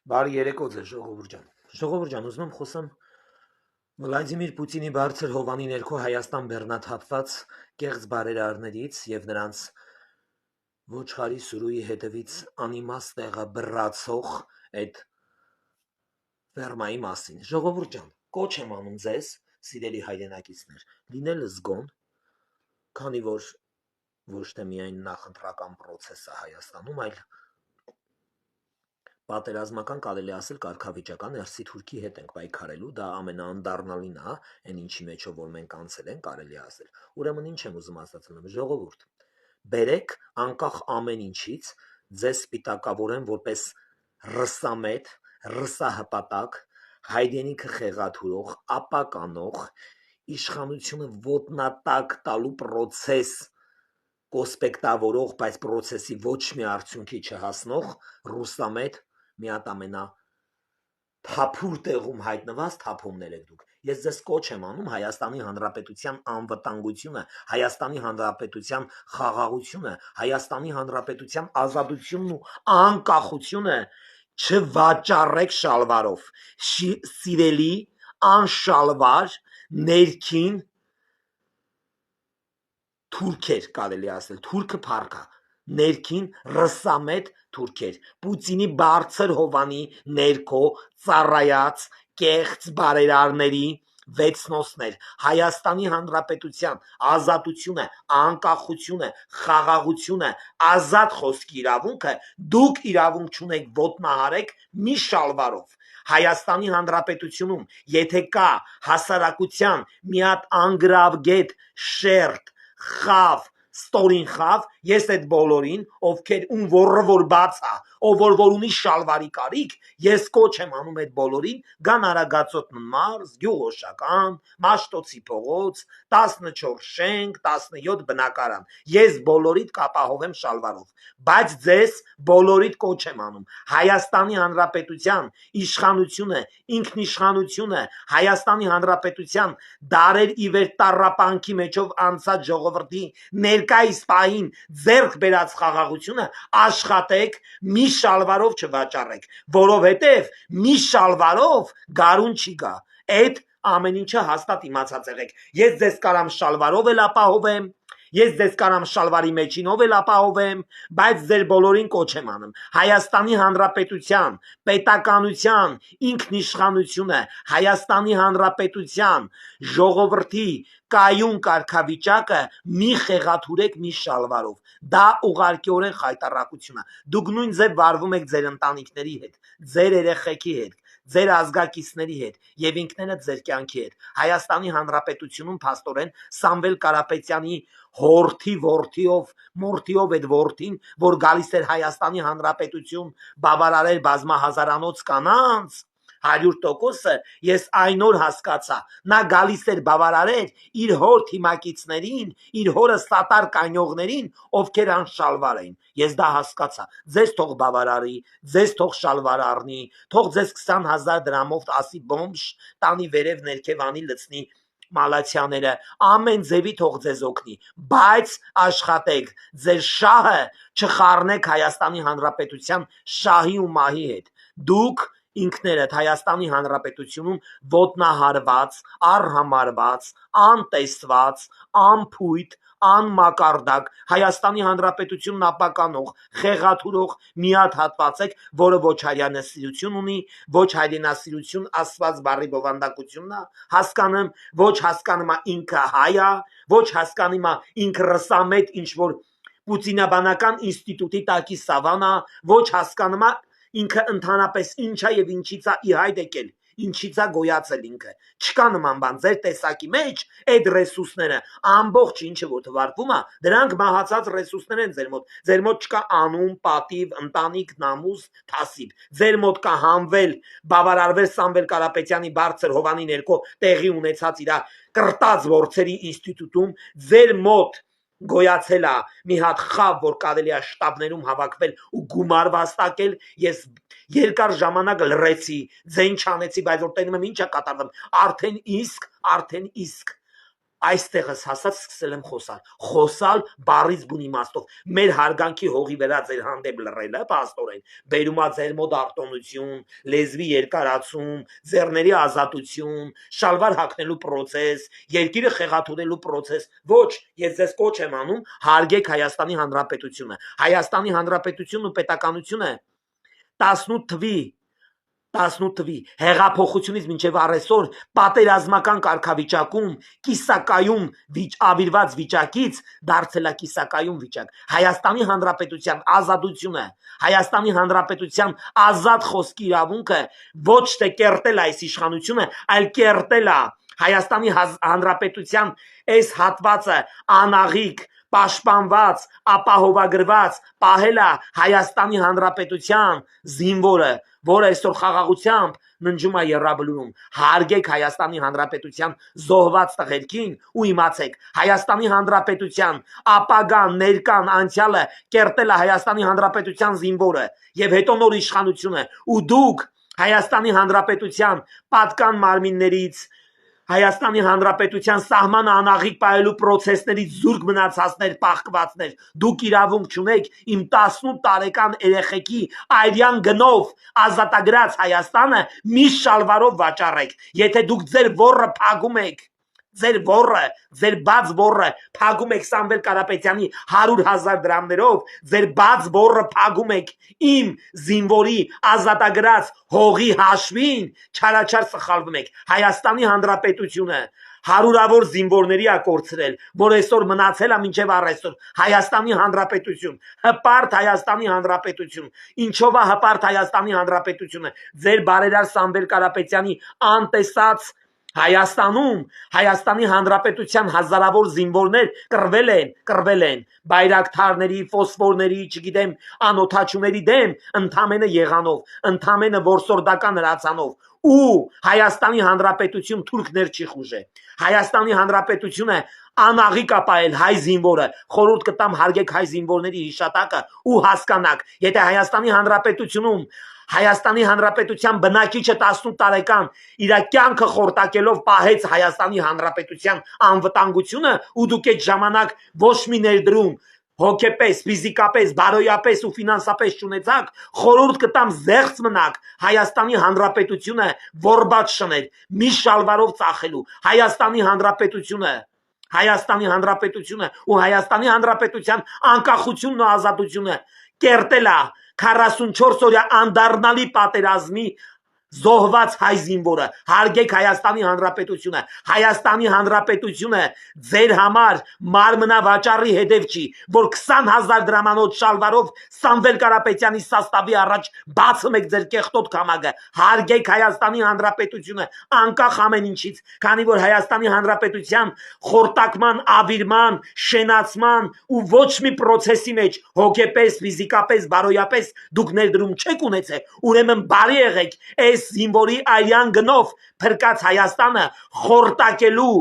Բարի երեկո ձեզ ժողովուրդ ջան։ Ժողովուրդ ջան, ուզում եմ խոսեմ Վլադիմիր Պուտինի բարձր հովանի ներքո Հայաստան բեռնաթափված կեղծ բարերարներից եւ նրանց ոչխարի սուրուի հետևից անիմաստ տեղը բռացող այդ ֆերմայի մասին։ Ժողովուրդ ջան, կոչ եմ անում ձեզ, սիրելի հայրենակիցներ, լինել զգոն, քանի որ ոչ թե միայն նախընտրական process է Հայաստանում, այլ պատերազմական կարելի ասել կարգավիճական Էրսի Թուրքի հետ ենք պայքարելու, դա ամենաանդառնալին է, այն ինչի մեջով որ մենք անցել ենք, կարելի ասել։ Ուրեմն ինչ եմ ուզում ասացնել, ժողովուրդ, բերեք անկախ ամեն ինչից, ձեզ սպիտակավորեն որպես ռսամետ, ռսահպատակ, հայրենիքը խեղաթուրող, ապականող, իշխանությունը ոտնատակ տալու process կոսպեկտավորող, բայց process-ի ոչ մի արդյունքի չհասնող ռուսամետ մի հատ ամենա թափուր տեղում հայտնված թափումներ եք դուք։ Ես ձեզ կոչ եմ անում Հայաստանի Հանրապետության անվտանգությունը, Հայաստանի Հանրապետության խաղաղությունը, Հայաստանի Հանրապետության ազատությունն ու անկախությունը չվաճառեք շալվարով։ Սիրելի անշալվար ներքին թուրքեր կարելի ասել, թուրքը փառքա, ներքին ռսամետ թուրքեր, Պուտինի բարձր հովանի ներքո ծառայած կեղծ բարերարների վեցնոսներ, Հայաստանի Հանրապետության ազատությունը, անկախությունը, խաղաղությունը, ազատ խոսքի իրավունքը դուք իրավունք չունեք ոտնահարեք մի շալվարով։ Հայաստանի Հանրապետությունում եթե կա հասարակության մի հատ անգրավգետ շերտ խավ, ստորին խավ, ես այդ բոլորին, ովքեր ում ոռը որ բաց է, ով որ ունի շալվարի կարիք, ես կոչ եմ անում այդ բոլորին, գան Արագածոտ մարզ, Գյուղոշական, Մաշտոցի փողոց, 14 շենք, 17 բնակարան, ես բոլորիդ կապահովեմ շալվարով, բայց ձեզ բոլորիդ կոչ եմ անում, Հայաստանի Հանրապետության իշխանությունը, ինքնիշխանությունը, Հայաստանի Հանրապետության դարեր ի վեր տառապանքի մեջով անցած ժողովրդի ներկայիս պահին ձեռք բերած խաղաղությունը աշխատեք, մի շալվարով չվաճառեք, որովհետև մի շալվարով գարուն չի գա, այդ ամեն ինչը հաստատ իմացած եղեք, ես ձեզ կարամ շալվարով էլ ապահովեմ, ես ձեզ կարամ շալվարի մեջինով էլ ապահովեմ, բայց ձեր բոլորին կոչ եմ անում, Հայաստանի Հանրապետության, պետականության, ինքնիշխանությունը, Հայաստանի Հանրապետության, ժողովրդի կայուն կարգավիճակը մի խեղաթուրեք մի շալվարով, դա ուղղակիորեն խայտառակություն է, դուք նույն ձև վարվում եք ձեր ընտանիքների հետ, ձեր երեխեքի հետ, ձեր ազգակիցների հետ եւ ինքներդ ձեր կյանքի հետ, Հայաստանի Հանրապետությունում փաստորեն Սամվել Կարապետյանի հորթի որդիով, մորթիով այդ որդին, որ գալիս էր Հայաստանի Հանրապետություն բավարարել բազմահազարանոց կանանց, 100%-ը ես այն օր հասկացա, նա գալիս էր բավարարել իր հոր թիմակիցներին, իր հորը սատար կանյողներին, ովքեր անշալվար էին, ես դա հասկացա, ձեզ թող բավարարի, ձեզ թող շալվար առնի, թող ձեզ 20,000 դրամով ասի բոմժ, տանի վերև ներքև անի լցնի մալացյաները, ամեն ձևի թող ձեզ օգնի, բայց աշխատեք, ձեր շահը չխառնեք Հայաստանի Հանրապետության շահի ու մահի հետ, դուք ինքներդ Հայաստանի Հանրապետությունում ոտնահարված, արհամարված, անտեսված, անփույթ, անմակարդակ Հայաստանի Հանրապետությունն ապականող, խեղաթուրող մի հատ հատված եք, որը ոչ հայրենասիրություն ունի, ոչ հայրենասիրություն ասված բառի բովանդակությունն է, հասկանում, ոչ հասկանում է ինքը հայ է, ոչ հասկանում է ինքը ռսամետ ինչ որ Պուտինաբանական ինստիտուտի տակի սավանա, ոչ հասկանում է ինքը ընդհանրապես ինչ է եւ ինչից է ի հայտ եկել, ինչից է գոյացել ինքը, չկա նման բան, ձեր տեսակի մեջ այդ ռեսուրսները, ամբողջ ինչը որ թվարկվում է, դրանք մահացած ռեսուրսներ են ձեր մոտ չկա անուն, պատիվ, ընտանիք, նամուս, թասիբ, ձեր մոտ կա հանվել, բավարարվել Սամվել Կարապետյանի բարձր հովանի ներքո տեղի ունեցած իր կրտած ворցերի ինստիտուտում, ձեր մոտ գոյացել է մի հատ խավ, որ կարելի է շտաբներում հավաքվել ու գումար վաստակել, ես երկար ժամանակ լռեցի, ձեն չանեցի, բայց որ տենում եմ ինչ է կատարվում, արդեն իսկ Այստեղս հասած սկսել եմ խոսալ։ Խոսալ բառից բուն իմաստով։ Մեր հարգանքի հողի վրա ձեր հանդեպ լռելը, պաստորեն, բերումա ձեր մոտ արտոնություն, լեզվի երկարացում, ձեռների ազատություն, շալվար հագնելու process, երկիրը խեղաթյուրելու process։ Ոչ, ես ձեզ կոչ եմ անում, հարգեք Հայաստանի Հանրապետությունը։ Հայաստանի Հանրապետությունն ու պետականությունը 18 թվի հեղափոխությունից մինչև առեսօր պատերազմական կարգավիճակում կիսակայուն ավիրված վիճակից դարձել է կիսակայուն վիճակ։ Հայաստանի Հանրապետության ազատությունը, Հայաստանի Հանրապետության ազատ խոսքի իրավունքը ոչ թե կերտել այս իշխանությունը, այլ կերտել է Հայաստանի Հանրապետության այս հատվածը անաղիկ պաշտպանված, ապահովագրված, պահել է Հայաստանի Հանրապետության զինվորը, որը այսօր խաղաղությամբ ննջում է եռաբլուրում։ Հարգեք Հայաստանի Հանրապետության զոհված տղերքին ու իմացեք, Հայաստանի Հանրապետության ապագան, ներկան, անցյալը կերտել է Հայաստանի Հանրապետության զինվորը եւ հետո նոր իշխանությունը, ու դուք Հայաստանի Հանրապետության պատկան մարմիններից Հայաստանի Հանրապետության սահմանը անաղիկ պահելու process-ներից զուրկ մնացածներ, պահկվածներ, դուք իրավունք չունեք իմ 18 տարեկան երեխեքի այրյան գնով ազատագրած Հայաստանը միշտ շալվարով վաճառեք։ Եթե դուք ձեր ոռը փագում եք, ձեր ոռը, ձեր բաց ոռը փագում եք Սամվել Կարապետյանի 100,000 դրամներով, ձեր բաց ոռը փագում եք իմ զինվորի ազատագրած հողի հաշվին, չարաչար սխալվում եք։ Հայաստանի Հանրապետությունը հարյուրավոր զինվորների ա կորցրել, որ այսօր մնացել է մինչև առեսօր Հայաստանի Հանրապետություն, հպարտ Հայաստանի Հանրապետություն։ Ինչով է հպարտ Հայաստանի Հանրապետությունը։ Ձեր բարերար Սամվել Կարապետյանի անտեսած Հայաստանում Հայաստանի Հանրապետության հազարավոր զինվորներ կռվել են բայրակթարների, ֆոսֆորների, չգիտեմ, անօթաչուների դեմ ընդամենը եղանով, ընդամենը որսորդական հրացանով, ու Հայաստանի Հանրապետություն թուրքներ չի խուժե։ Հայաստանի Հանրապետությունը անաղիկ ապայել հայ զինվորը, խորհուրդ կտամ հարգեք հայ զինվորների հիշատակը ու հասկանաք, եթե Հայաստանի Հանրապետությունում Հայաստանի Հանրապետության բնակիչը 18 տարեկան իր կյանքը խորտակելով պահեց Հայաստանի Հանրապետության անվտանգությունը, ու դուք այդ ժամանակ ոչ մի ներդրում հոգեպես, ֆիզիկապես, բարոյապես ու ֆինանսապես չունեցաք, խորհուրդ կտամ զեղծ մնաք Հայաստանի Հանրապետությունը որբաց շներ, մի շալվարով ծախելու։ Հայաստանի Հանրապետությունը ու Հայաստանի Հանրապետության անկախությունն ու ազատությունը կերտել է 44 օրյա անդառնալի պատերազմի զոհված հայ զինվորը։ Հարգեք Հայաստանի Հանրապետությունը։ Հայաստանի Հանրապետությունը ձեր համար մարմնավաճառի հետև չի, որ 20,000 դրամանոց շալվարով Սամվել Կարապետյանի սաստավի առաջ բացում եք ձեր կեղտոտ քամագը։ Հարգեք Հայաստանի Հանրապետությունը անկախ ամեն ինչից, քանի որ Հայաստանի Հանրապետության խորտակման, ավիրման, շենացման ու ոչ մի process-ի մեջ հոգեպես, ֆիզիկապես, բարոյապես դուք ներդրում չեք ունեցել, ուրեմն բարի եղեք զինվորի այրյան գնով փրկած Հայաստանը խորտակելու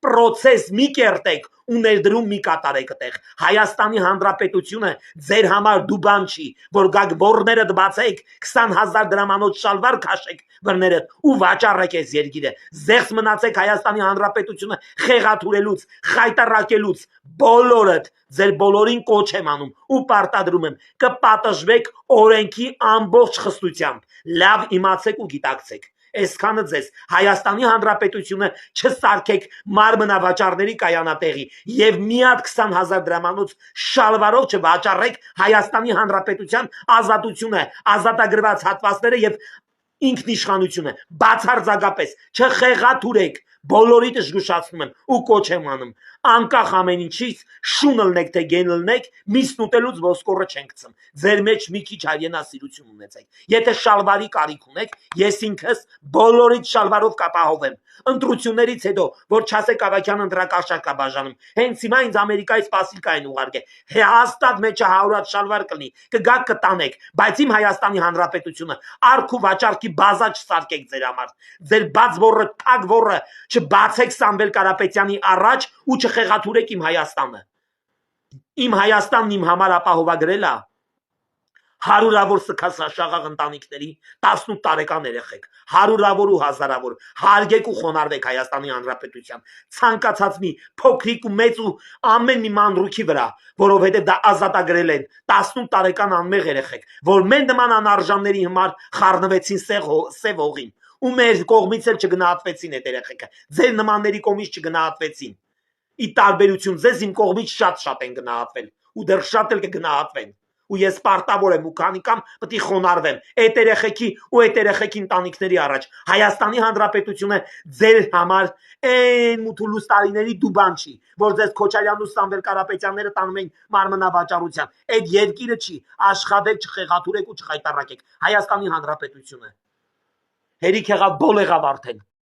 process մի կերտեք ու ներդրում մի կատարեք այդտեղ։ Հայաստանի Հանրապետությունը ձեր համար դու բան չի, որ գաք ոռներդ բացեք, 20,000 դրամանոց շալվար քաշեք վրներդ ու վաճառեք այս երկիրը։ Զեղծ մնացեք Հայաստանի Հանրապետությունը խեղաթյուրելուց, խայտարակելուց, բոլորդ ձեր բոլորին կոչ եմ անում ու պարտադրում եմ կպատժվեք օրենքի ամբողջ խստությամբ։ Լավ իմացեք ու գիտակցեք։ Այսքանը ձեզ Հայաստանի Հանրապետությունը չսարքեք մարմնավաճառների կայանատեղի եւ մի հատ 20,000 դրամանոց շալվարով չվաճառեք Հայաստանի Հանրապետության ազատությունը, ազատագրված հատվածները եւ ինքնիշխանությունը, բացարձակապես չխեղաթյուրեք, բոլորիդ զգուշացնում եմ ու կոչ եմ անում, անկախ ամեն ինչից շուն ըլնեք թե գեն ըլնեք, միսն ուտելուց ոսկորը չենք ցմ, ձեր մեջ մի քիչ հայրենասիրություն ունեցեք, եթե շալվարի կարիք ունեք, ես ինքս բոլորիդ շալվարով կապահովեմ, ընտրություններից հետո, որ չասեք Ավագյան ընտրակաշառք կա բաժանում, հենց հիմա ինձ Ամերիկայից սպասիլկա են ուղարկել, հաստատ մեջը 100 շալվար կլինի, կգաք կտանեք, բայց իմ Հայաստանի Հանրապետությունը արք ու վաճառքի բազա չսարքեք ձեր համար, ձեր բաց ոռը, թագ ոռը չբացեք Սամվել Կարապետյանի առաջ ու չխեղաթյուրեք իմ Հայաստանը։ Իմ Հայաստանն իմ համար ապահովագրել է հարյուրավոր սքասաշաղաղ ընտանիքների 18 տարեկան երեխեք, հարյուրավոր ու հազարավոր, հարգեք ու խոնարհվեք Հայաստանի Հանրապետության ցանկացած մի փոքրիկ ու մեծ ու ամեն մի մանրուքի վրա, որովհետև դա ազատագրել են 18 տարեկան անմեղ երեխեք, որ մեր նման անարժանների համար խառնվեցին սև հողին, ու մեր կողմից էլ չգնահատվեցին այդ երեխեքը, ձեր նմանների կողմից չգնահատվեցին, ի տարբերություն ձեզ իմ կողմից շատ են գնահատվել, ու դեռ շատ էլ կգնահատվեն, ու ես պարտավոր եմ ու քանի կամ պետք է խոնարհվեմ այդ երեխեքի ու այդ երեխեքի ընտանիքների առաջ։ Հայաստանի Հանրապետությունը ձեր համար այն մութուլուս տարիների դուբան չի, որ ձեզ Քոչարյանն ու Սամվել Կարապետյանները տանում են մարմնավաճառության։ Այդ երկիրը չի, աշխատեք, չխեղաթուրեք ու չխայտառակեք։ Հայաստանի Հանրապետությունը։ Հերիք եղավ, բոլ եղավ արդեն։